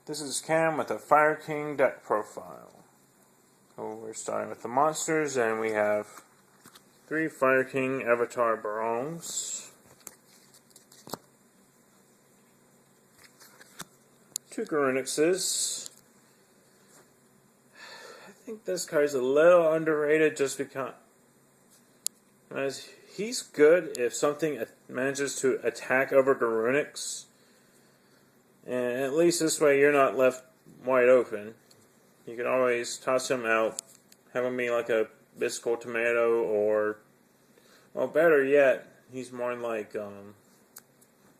This is Cam with the Fire King deck profile. So we're starting with the monsters, and we have 3 Fire King Avatar Barongs, 2 Garunixes. I think this card's a little underrated just because he's good if something manages to attack over Garunix. And at least this way you're not left wide open. You can always toss him out, have him be like a Biscuit Tomato, or, well, better yet, he's more like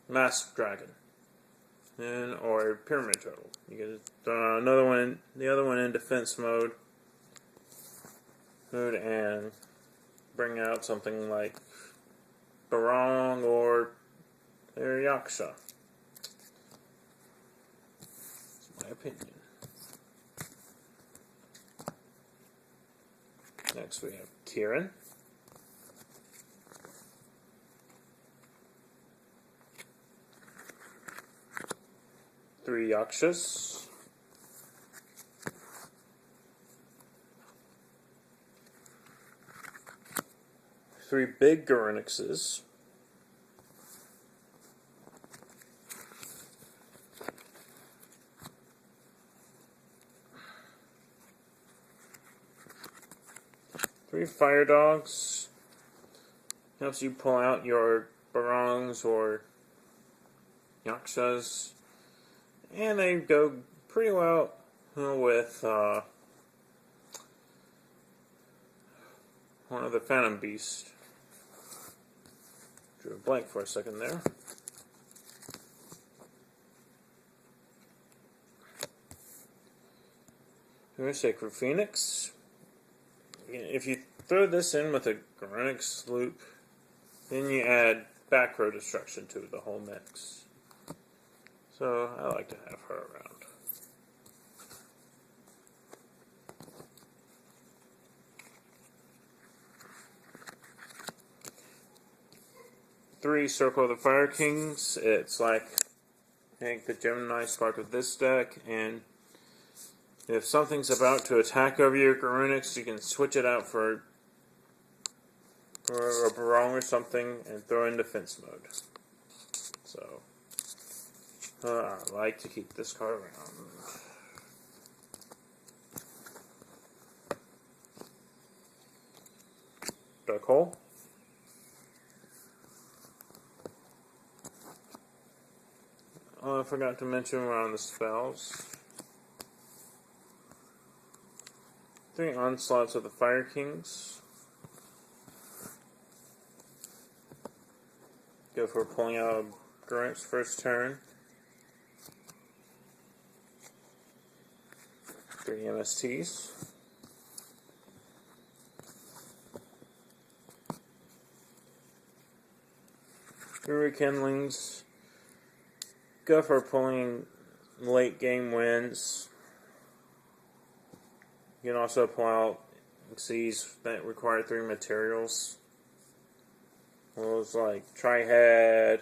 Masked Dragon, or Pyramid Turtle. You can throw another one, the other one in defense mode, and bring out something like Barong or Yaksha. My opinion. Next we have Kiran. Three Yakshas. Three big Garunixes. Three Fire Dogs. Helps you pull out your Barongs or Yakshas. And they go pretty well with one of the Phantom Beasts. Drew a blank for a second there. Here's Sacred Phoenix. If you throw this in with a Garunix loop, then you add back row destruction to the whole mix. So I like to have her around. Three Circle of the Fire Kings. It's like, I think, the Gemini Spark of this deck, and if something's about to attack over your Garunix, you can switch it out for a Barong or something and throw in defense mode. So, I like to keep this card around. Dark Hole. I forgot to mention around the spells. 3 Onslaughts of the Fire Kings. Go for pulling out Garunix first turn. 3 MSTs. 3 Rekindlings. Go for pulling late game wins. You can also pull out Xyz that require 3 materials. Those like Trihead,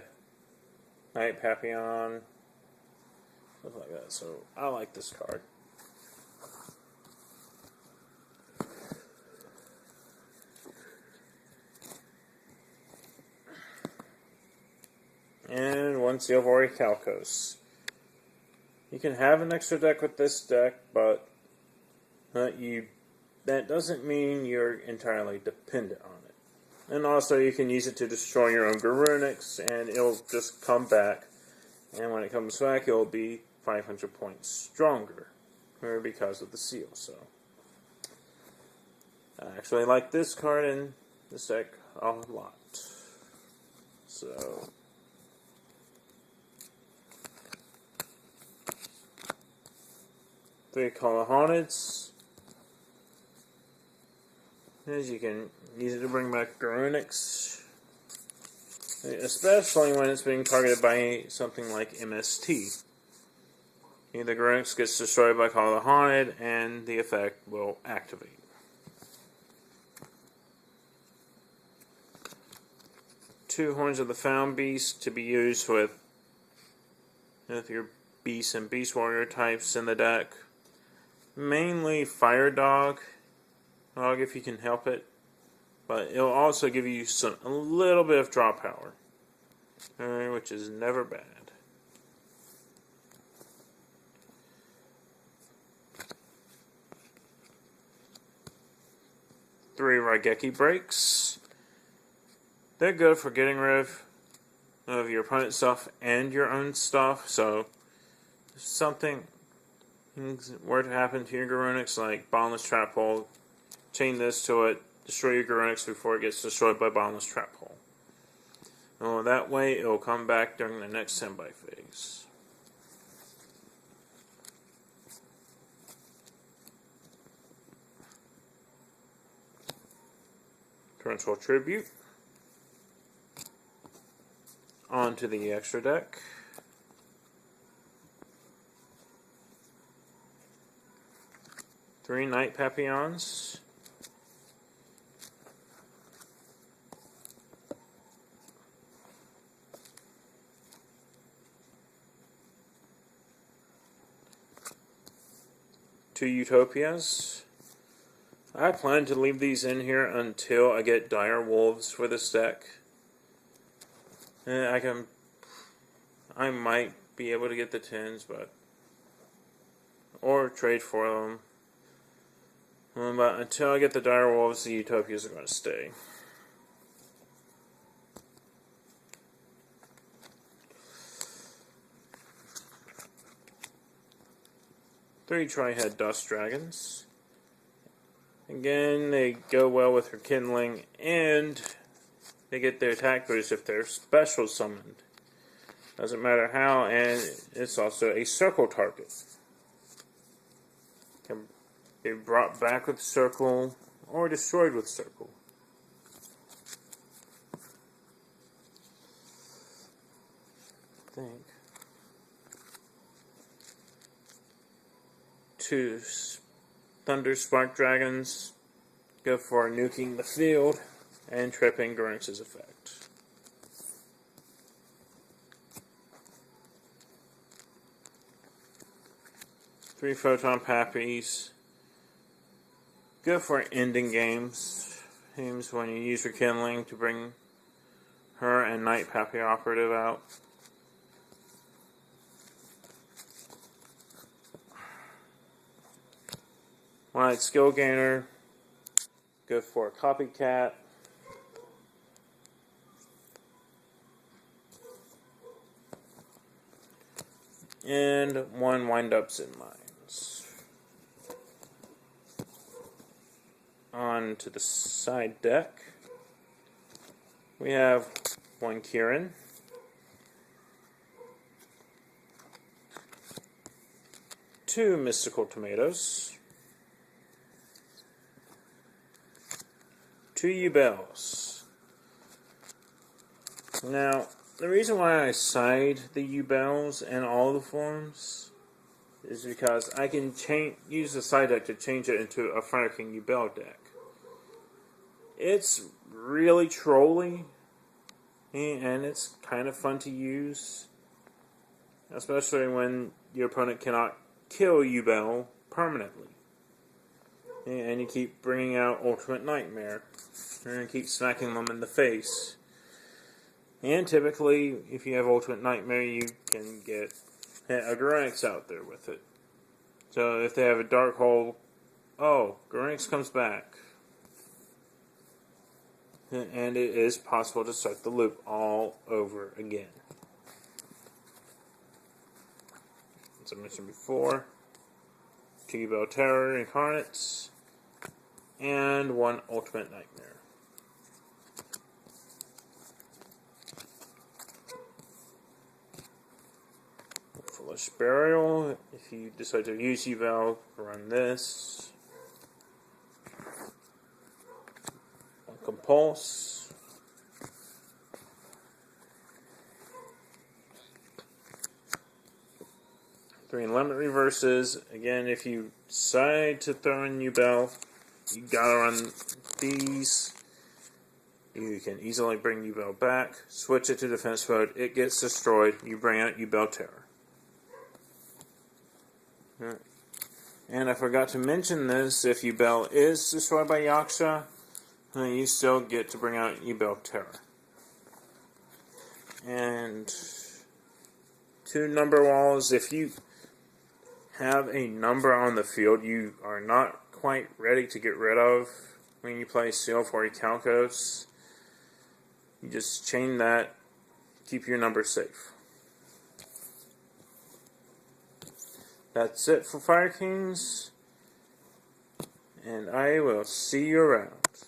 Night Papillon, stuff like that. So I like this card. And 1 Silvori Calcos. You can have an extra deck with this deck, but that doesn't mean you're entirely dependent on it. And also you can use it to destroy your own Garunix, and it'll just come back. And when it comes back, it'll be 500 points stronger because of the seal. So I actually like this card in this deck a lot. So 3 Call of Haunteds. As you can use it to bring back Garunix, especially when it's being targeted by something like MST. The Garunix gets destroyed by Call of the Haunted, and the effect will activate. 2 Horns of the Found Beast to be used with your Beast and Beast Warrior types in the deck. Mainly Fire Dog if you can help it. But it'll also give you a little bit of draw power, which is never bad. Three Raigeki breaks. They're good for getting rid of your opponent's stuff and your own stuff. So if something were to happen to your Garunix, like Bottomless Trap Hole, chain this to it, destroy your Garunix before it gets destroyed by Bottomless Trap Hole. Well, that way it will come back during the next standby phase. Torrential Tribute. Onto the extra deck. Three Night Papillons. Two Utopias. I plan to leave these in here until I get Dire Wolves for this deck. And I might be able to get the 10s, or trade for them. But until I get the Dire Wolves, the Utopias are going to stay. Three Tri-Head Dust Dragons. Again, they go well with her Kindling, and they get their attack boost if they're special summoned. Doesn't matter how, and it's also a circle target. Can be brought back with circle, or destroyed with circle. I think. Two Thunder Spark Dragons go for nuking the field and tripping Garunix's effect. Three Photon Pappies go for ending games when you use your Kindling to bring her and Night Pappy Operative out. One Skill Gainer, go for a Copycat. And one Wind-Ups in Mines. On to the side deck. We have one Kirin. Two Mystical Tomatoes. Two Yubels. Now, the reason why I side the Yubels in all the forms is because I can use the side deck to change it into a Fire King Yubel deck. It's really trolly, and it's kind of fun to use, especially when your opponent cannot kill Yubel permanently. And you keep bringing out Ultimate Nightmare, and keep smacking them in the face. And typically, if you have Ultimate Nightmare, you can get a Garunix out there with it. So if they have a Dark Hole, Garunix comes back. And it is possible to start the loop all over again. As I mentioned before, two Yubel Terror Incarnates, and one Ultimate Nightmare. Foolish Burial. If you decide to use Yubel, run this. One Compulse. Three Limit Reverses. Again, if you decide to throw in Yubel, you gotta run these. You can easily bring Yubel back, switch it to defense mode, it gets destroyed, you bring out Yubel Terror. And I forgot to mention this, if Yubel is destroyed by Yaksha, then you still get to bring out Yubel Terror. And 2 number walls, if you have a number on the field you are not quite ready to get rid of when you play Seal for your Calcos, you just chain that, keep your number safe. That's it for Fire Kings, and I will see you around.